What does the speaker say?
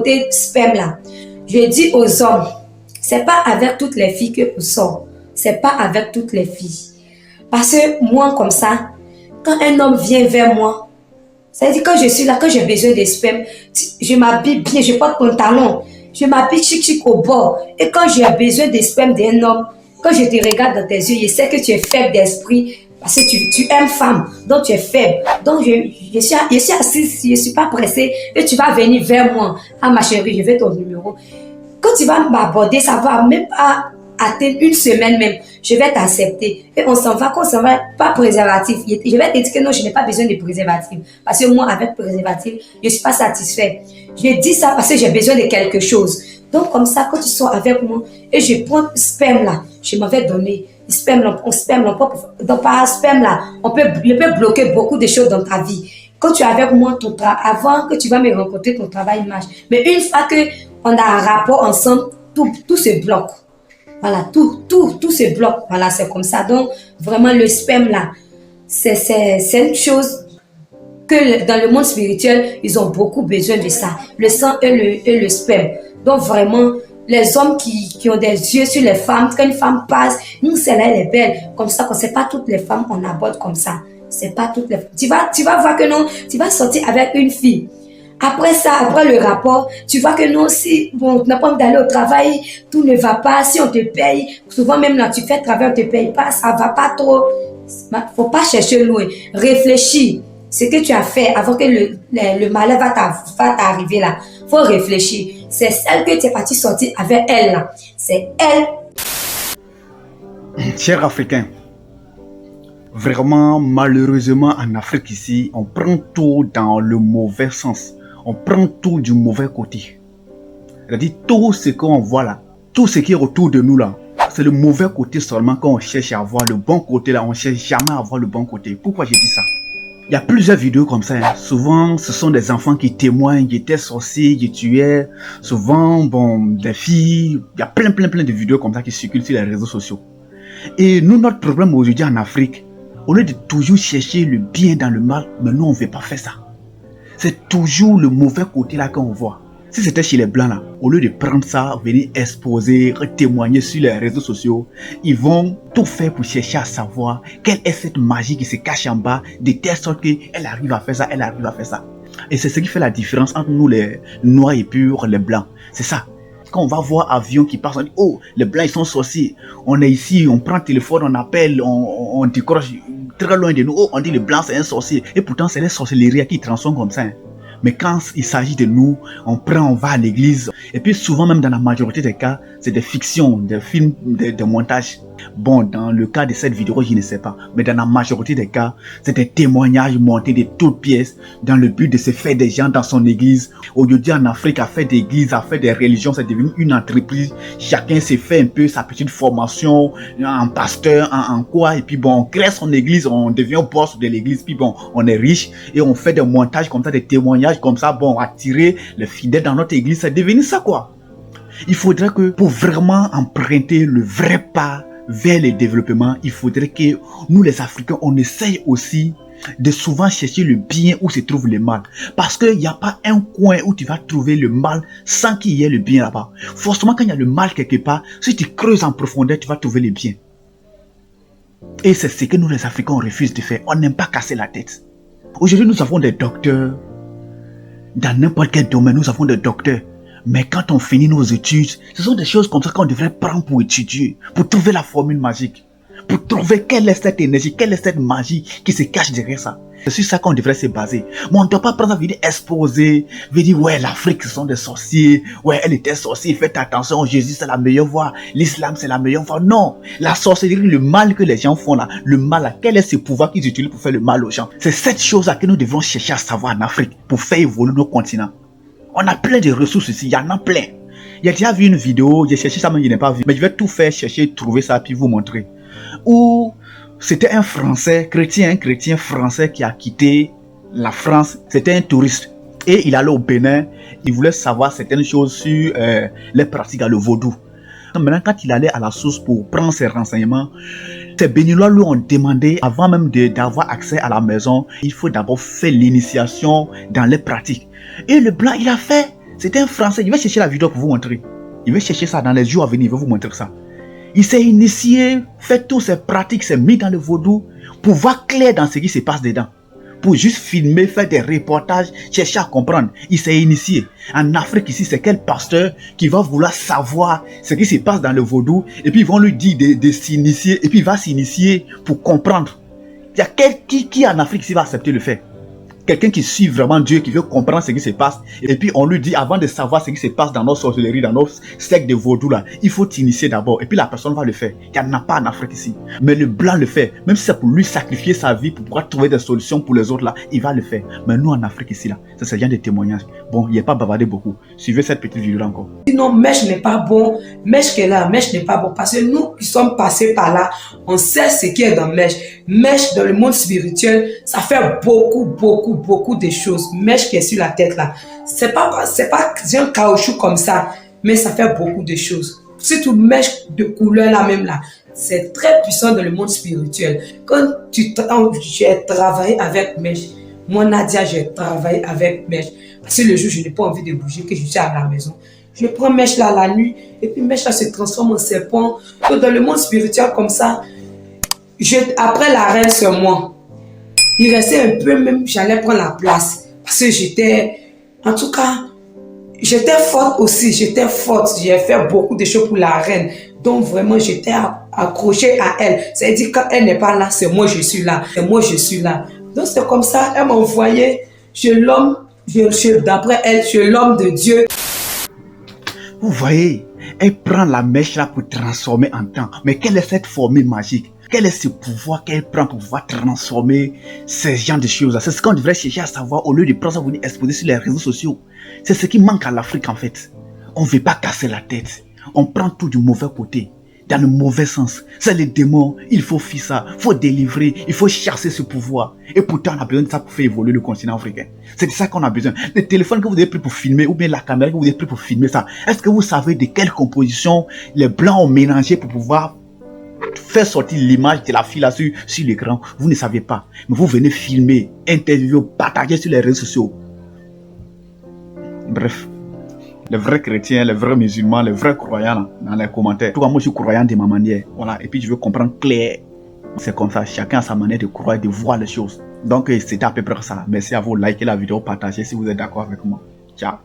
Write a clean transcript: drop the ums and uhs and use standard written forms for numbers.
côté sperme là, je dis aux hommes, c'est pas avec toutes les filles que vous sort. C'est pas avec toutes les filles. Parce que moi, comme ça, quand un homme vient vers moi, c'est-à-dire quand je suis là, quand j'ai besoin de sperme, je m'habille bien, je porte pantalon, je m'habille chic au bord. Et quand j'ai besoin de sperme d'un homme, quand je te regarde dans tes yeux, je sais que tu es faible d'esprit, parce que tu aimes femme, donc tu es faible. Donc je suis assise, je ne suis pas pressée, et tu vas venir vers moi. Ah ma chérie, je veux ton numéro. Quand tu vas m'aborder, ça va même pas atteindre une semaine même. Je vais t'accepter. Et on s'en va, qu'on s'en va, pas préservatif. Je vais te dire que non, je n'ai pas besoin de préservatif. Parce que moi, avec préservatif, je ne suis pas satisfait. Je dis ça parce que j'ai besoin de quelque chose. Donc, comme ça, quand tu sors avec moi et je prends le sperme là, je m'en vais donner. Le sperme, donc par sperme là, je peux bloquer beaucoup de choses dans ta vie. Quand tu es avec moi, avant que tu vas me rencontrer, ton travail marche. Mais une fois qu'on a un rapport ensemble, tout se bloque. Voilà, tout se bloque. Voilà, c'est comme ça. Donc, vraiment, le sperme là, c'est une chose que dans le monde spirituel, ils ont beaucoup besoin de ça. Le sang et le sperme. Donc, vraiment, les hommes qui ont des yeux sur les femmes, quand une femme passe, nous, celle-là, elle est belle. Comme ça, qu'on sait pas toutes les femmes, on aborde comme ça. C'est pas toutes les femmes. Tu vas voir que non, tu vas sortir avec une fille. Après ça, après le rapport, tu vois que non, si bon, tu n'as pas envie d'aller au travail, tout ne va pas, si on te paye, souvent même là, tu fais le travail, on ne te paye pas, ça ne va pas trop. Il ne faut pas chercher loin. Réfléchis. Ce que tu as fait avant que le malheur va t'arriver là. Il faut réfléchir. C'est celle que tu es parti sortir avec elle là. C'est elle. Chers Africains, vraiment, malheureusement, en Afrique ici, on prend tout dans le mauvais sens. On prend tout du mauvais côté. C'est-à-dire, tout ce qu'on voit là, tout ce qui est autour de nous là, c'est le mauvais côté seulement quand on cherche à voir le bon côté là. On ne cherche jamais à voir le bon côté. Pourquoi j'ai dit ça? Il y a plusieurs vidéos comme ça. Hein. Souvent, ce sont des enfants qui témoignent, qui étaient sorciers, qui tuaient. Souvent, bon, des filles. Il y a plein de vidéos comme ça qui circulent sur les réseaux sociaux. Et nous, notre problème aujourd'hui en Afrique, au lieu de toujours chercher le bien dans le mal, mais nous, on ne veut pas faire ça. C'est toujours le mauvais côté là qu'on voit. Si c'était chez les Blancs là, au lieu de prendre ça, venir exposer, témoigner sur les réseaux sociaux, ils vont tout faire pour chercher à savoir quelle est cette magie qui se cache en bas, de telle sorte qu'elle arrive à faire ça, elle arrive à faire ça. Et c'est ce qui fait la différence entre nous les noirs et purs, les Blancs. C'est ça. Quand on va voir avion qui passe, on dit, oh, les Blancs, ils sont sorciers. On est ici, on prend le téléphone, on appelle, on décroche très loin de nous. Oh, on dit, le Blanc, c'est un sorcier. Et pourtant, c'est les sorcelleries qui transforment comme ça. Hein. Mais quand il s'agit de nous, on prend, on va à l'église. Et puis souvent, même dans la majorité des cas, c'est des fictions, des films, des montages. Bon, dans le cas de cette vidéo, je ne sais pas. Mais dans la majorité des cas, c'est des témoignages montés de toutes pièces dans le but de se faire des gens dans son église. Aujourd'hui, en Afrique, à faire des églises, à faire des religions, c'est devenu une entreprise. Chacun s'est fait un peu sa petite formation en pasteur, en quoi. Et puis bon, on crée son église, on devient boss de l'église. Puis bon, on est riche et on fait des montages comme ça, des témoignages comme ça. Bon, attirer les fidèles dans notre église, c'est devenu ça quoi. Il faudrait que pour vraiment emprunter le vrai pas vers le développement, il faudrait que nous les Africains, on essaye aussi de souvent chercher le bien où se trouve le mal. Parce qu'il n'y a pas un coin où tu vas trouver le mal sans qu'il y ait le bien là-bas. Forcément, quand il y a le mal quelque part, si tu creuses en profondeur, tu vas trouver le bien. Et c'est ce que nous les Africains, on refuse de faire. On n'aime pas casser la tête. Aujourd'hui, nous avons des docteurs. Dans n'importe quel domaine, nous avons des docteurs. Mais quand on finit nos études, ce sont des choses comme ça qu'on devrait prendre pour étudier, pour trouver la formule magique, pour trouver quelle est cette énergie, quelle est cette magie qui se cache derrière ça. C'est sur ça qu'on devrait se baser. Mais on ne doit pas prendre envie d'exposer, dire ouais, l'Afrique ce sont des sorciers, ouais, elle était sorcière, faites attention, Jésus c'est la meilleure voie, l'islam c'est la meilleure voie. Non, la sorcellerie, le mal que les gens font là, le mal là, quel est ce pouvoir qu'ils utilisent pour faire le mal aux gens? C'est cette chose là que nous devons chercher à savoir en Afrique pour faire évoluer nos continents. On a plein de ressources ici, il y en a plein. J'ai déjà vu une vidéo, j'ai cherché ça mais je n'ai pas vu. Mais je vais tout faire, chercher, trouver ça puis vous montrer. Où c'était un Français, un chrétien français qui a quitté la France. C'était un touriste. Et il allait au Bénin, il voulait savoir certaines choses sur les pratiques à le vaudou. Maintenant, quand il allait à la source pour prendre ses renseignements, ces Béninois lui ont demandé, avant même d'avoir accès à la maison, il faut d'abord faire l'initiation dans les pratiques. Et le blanc, il a fait C'était un Français. Il va chercher la vidéo pour vous montrer. Il va chercher ça dans les jours à venir. Il va vous montrer ça. Il s'est initié, fait toutes ses pratiques, s'est mis dans le vaudou pour voir clair dans ce qui se passe dedans. Pour juste filmer, faire des reportages, chercher à comprendre. Il s'est initié. En Afrique ici, c'est quel pasteur qui va vouloir savoir ce qui se passe dans le vaudou et puis ils vont lui dire de s'initier et puis il va s'initier pour comprendre. Il y a qui en Afrique ici va accepter le fait? Quelqu'un qui suit vraiment Dieu, qui veut comprendre ce qui se passe. Et puis on lui dit, avant de savoir ce qui se passe dans nos sorcelleries, dans nos sectes de vaudou là, il faut t'initier d'abord. Et puis la personne va le faire. Il n'y en a pas en Afrique ici. Mais le blanc le fait. Même si c'est pour lui sacrifier sa vie, pour pouvoir trouver des solutions pour les autres là, il va le faire. Mais nous en Afrique ici là, c'est ce genre de témoignages. Bon, il n'y a pas bavardé beaucoup. Suivez cette petite vidéo là encore. Sinon, mèche n'est pas bon. Mèche qui est là, mèche n'est pas bon. Parce que nous qui sommes passés par là, on sait ce qui est dans mèche. Mèche dans le monde spirituel, ça fait beaucoup de choses. Mèche qui est sur la tête là, c'est pas un caoutchouc comme ça, mais ça fait beaucoup de choses. Surtout mèche de couleur là même là, c'est très puissant dans le monde spirituel. Quand j'ai travaillé avec mèche, moi Nadia, j'ai travaillé avec mèche. Parce que le jour je n'ai pas envie de bouger, que je suis à la maison, je prends mèche là la nuit et puis mèche là se transforme en serpent. Donc dans le monde spirituel comme ça, après la reine sur moi, il restait un peu, même j'allais prendre la place. Parce que j'étais forte aussi, j'étais forte. J'ai fait beaucoup de choses pour la reine. Donc vraiment, j'étais accrochée à elle. C'est-à-dire quand elle n'est pas là, c'est moi je suis là. C'est moi je suis là. Donc c'est comme ça, elle m'a envoyé d'après elle, je suis l'homme de Dieu. Vous voyez, elle prend la mèche là pour transformer en temps. Mais quelle est cette formule magique? Quel est ce pouvoir qu'elle prend pour pouvoir transformer ces genres de choses? C'est ce qu'on devrait chercher à savoir au lieu de prendre ça pour venir exposer sur les réseaux sociaux. C'est ce qui manque à l'Afrique en fait. On ne veut pas casser la tête. On prend tout du mauvais côté, dans le mauvais sens. C'est les démons, il faut faire ça, il faut délivrer, il faut chasser ce pouvoir. Et pourtant, on a besoin de ça pour faire évoluer le continent africain. C'est de ça qu'on a besoin. Le téléphone que vous avez pris pour filmer, ou bien la caméra que vous avez pris pour filmer ça, est-ce que vous savez de quelle composition les blancs ont mélangé pour pouvoir faire sortir l'image de la fille là sur l'écran? Vous ne savez pas. Mais vous venez filmer, interviewer, partager sur les réseaux sociaux. Bref. Les vrais chrétiens, les vrais musulmans, les vrais croyants là, dans les commentaires. En tout cas, moi je suis croyant de ma manière. Voilà. Et puis je veux comprendre clair. C'est comme ça. Chacun a sa manière de croire et de voir les choses. Donc c'était à peu près ça. Merci à vous. Likez la vidéo, partagez si vous êtes d'accord avec moi. Ciao.